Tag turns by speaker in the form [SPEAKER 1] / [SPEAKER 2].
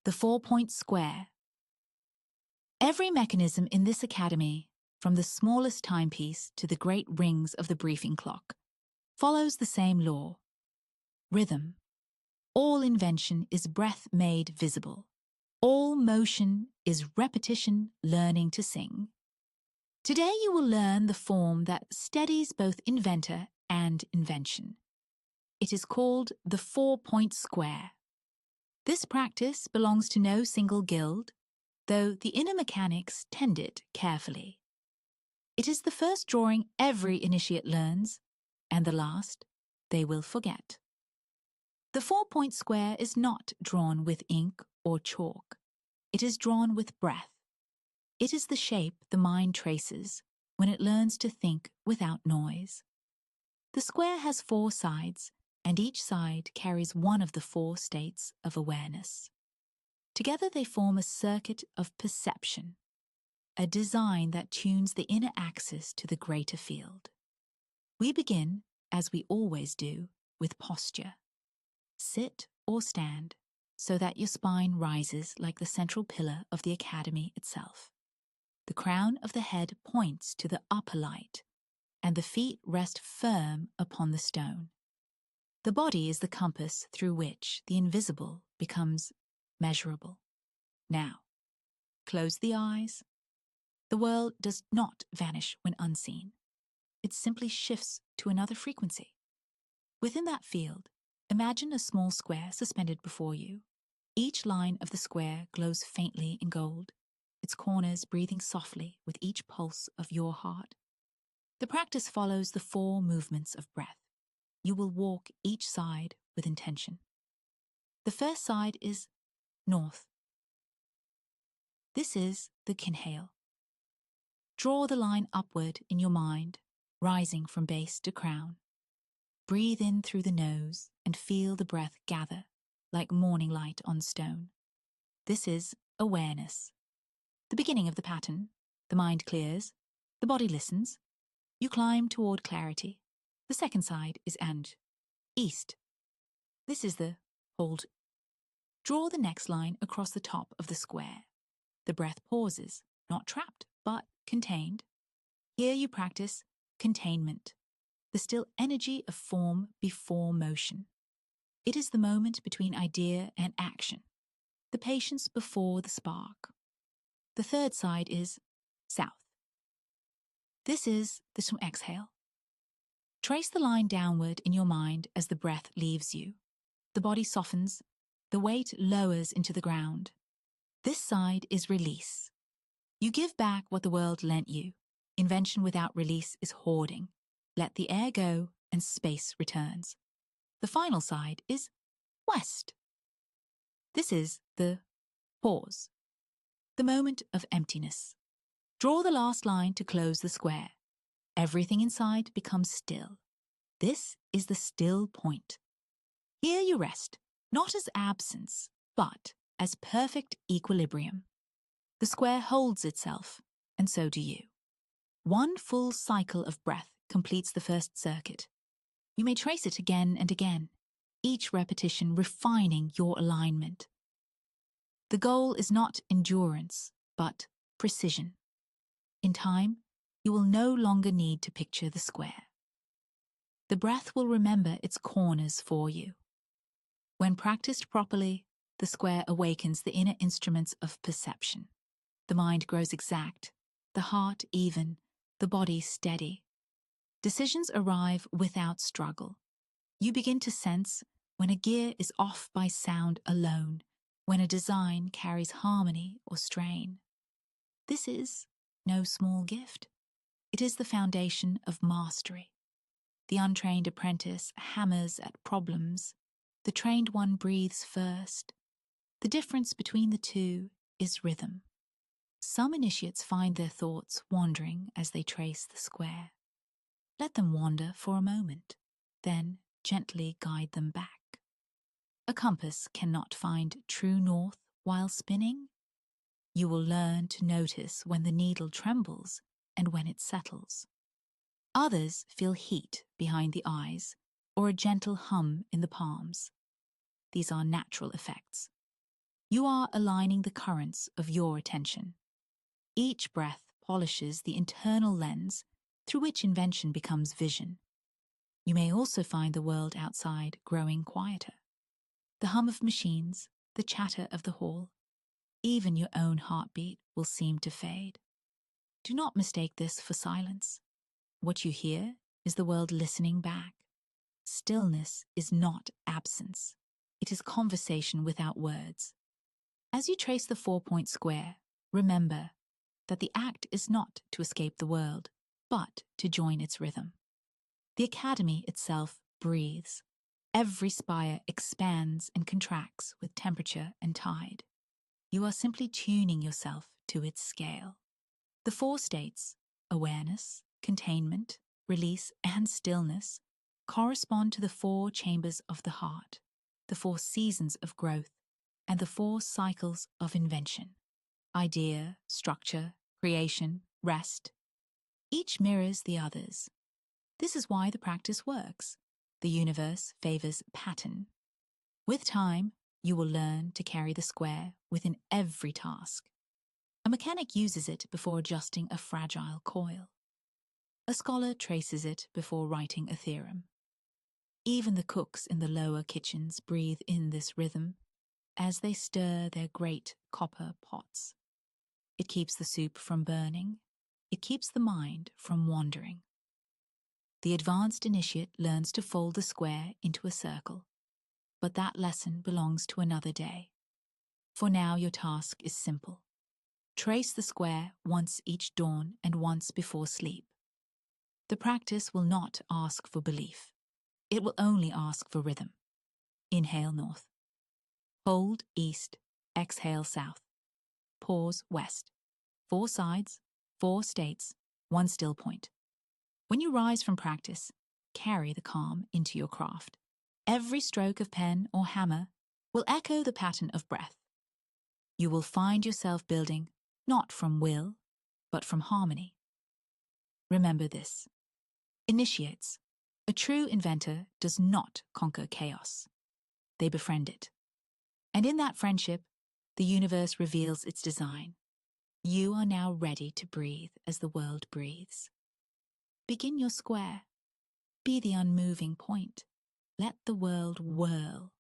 [SPEAKER 1] the 4-point square. Every mechanism in this academy, from the smallest timepiece to the great rings of the briefing clock, follows the same law. Rhythm. All invention is breath made visible. All motion is repetition learning to sing. Today you will learn the form that steadies both inventor and invention. It is called the 4-point square. This practice belongs to no single guild, though the inner mechanics tend it carefully. It is the first drawing every initiate learns, and the last they will forget. The 4-point square is not drawn with ink or chalk. It is drawn with breath. It is the shape the mind traces when it learns to think without noise. The square has 4 sides, and each side carries one of the 4 states of awareness. Together they form a circuit of perception, a design that tunes the inner axis to the greater field. We begin, as we always do, with posture. Sit or stand so that your spine rises like the central pillar of the academy itself. The crown of the head points to the upper light, and the feet rest firm upon the stone. The body is the compass through which the invisible becomes measurable. Now, close the eyes. The world does not vanish when unseen. It simply shifts to another frequency. Within that field, imagine a small square suspended before you. Each line of the square glows faintly in gold, its corners breathing softly with each pulse of your heart. The practice follows the 4 movements of breath. You will walk each side with intention. The first side is north. This is the inhale. Draw the line upward in your mind, rising from base to crown. Breathe in through the nose and feel the breath gather like morning light on stone. This is awareness. The beginning of the pattern. The mind clears, the body listens. You climb toward clarity. The second side is and, east. This is the hold. Draw the next line across the top of the square. The breath pauses, not trapped, but contained. Here you practice containment, the still energy of form before motion. It is the moment between idea and action, the patience before the spark. The third side is south. This is the exhale. Trace the line downward in your mind as the breath leaves you. The body softens, the weight lowers into the ground. This side is release. You give back what the world lent you. Invention without release is hoarding. Let the air go and space returns. The final side is west. This is the pause, the moment of emptiness. Draw the last line to close the square. Everything inside becomes still. This is the still point. Here you rest, not as absence, but as perfect equilibrium. The square holds itself, and so do you. One full cycle of breath completes the first circuit. You may trace it again and again, each repetition refining your alignment. The goal is not endurance, but precision. In time, you will no longer need to picture the square. The breath will remember its corners for you. When practiced properly, the square awakens the inner instruments of perception. The mind grows exact, the heart even, the body steady. Decisions arrive without struggle. You begin to sense when a gear is off by sound alone, when a design carries harmony or strain. This is no small gift. It is the foundation of mastery. The untrained apprentice hammers at problems. The trained one breathes first. The difference between the two is rhythm. Some initiates find their thoughts wandering as they trace the square. Let them wander for a moment, then gently guide them back. A compass cannot find true north while spinning. You will learn to notice when the needle trembles and when it settles. Others feel heat behind the eyes or a gentle hum in the palms. These are natural effects. You are aligning the currents of your attention. Each breath polishes the internal lens through which invention becomes vision. You may also find the world outside growing quieter. The hum of machines, the chatter of the hall, even your own heartbeat will seem to fade. Do not mistake this for silence. What you hear is the world listening back. Stillness is not absence. It is conversation without words. As you trace the 4-point square, remember that the act is not to escape the world, but to join its rhythm. The academy itself breathes. Every spire expands and contracts with temperature and tide. You are simply tuning yourself to its scale. The 4 states, awareness, containment, release, and stillness, correspond to the 4 chambers of the heart, the 4 seasons of growth, and the 4 cycles of invention: idea, structure, creation, rest. Each mirrors the others. This is why the practice works. The universe favors pattern. With time, you will learn to carry the square within every task. A mechanic uses it before adjusting a fragile coil. A scholar traces it before writing a theorem. Even the cooks in the lower kitchens breathe in this rhythm as they stir their great copper pots. It keeps the soup from burning. It keeps the mind from wandering. The advanced initiate learns to fold the square into a circle, but that lesson belongs to another day. For now, your task is simple. Trace the square once each dawn and once before sleep. The practice will not ask for belief. It will only ask for rhythm. Inhale north. Hold east. Exhale south. Pause west. 4 sides, 4 states, 1 still point. When you rise from practice, carry the calm into your craft. Every stroke of pen or hammer will echo the pattern of breath. You will find yourself building not from will, but from harmony. Remember this. Initiates. A true inventor does not conquer chaos. They befriend it. And in that friendship, the universe reveals its design. You are now ready to breathe as the world breathes. Begin your square. Be the unmoving point. Let the world whirl.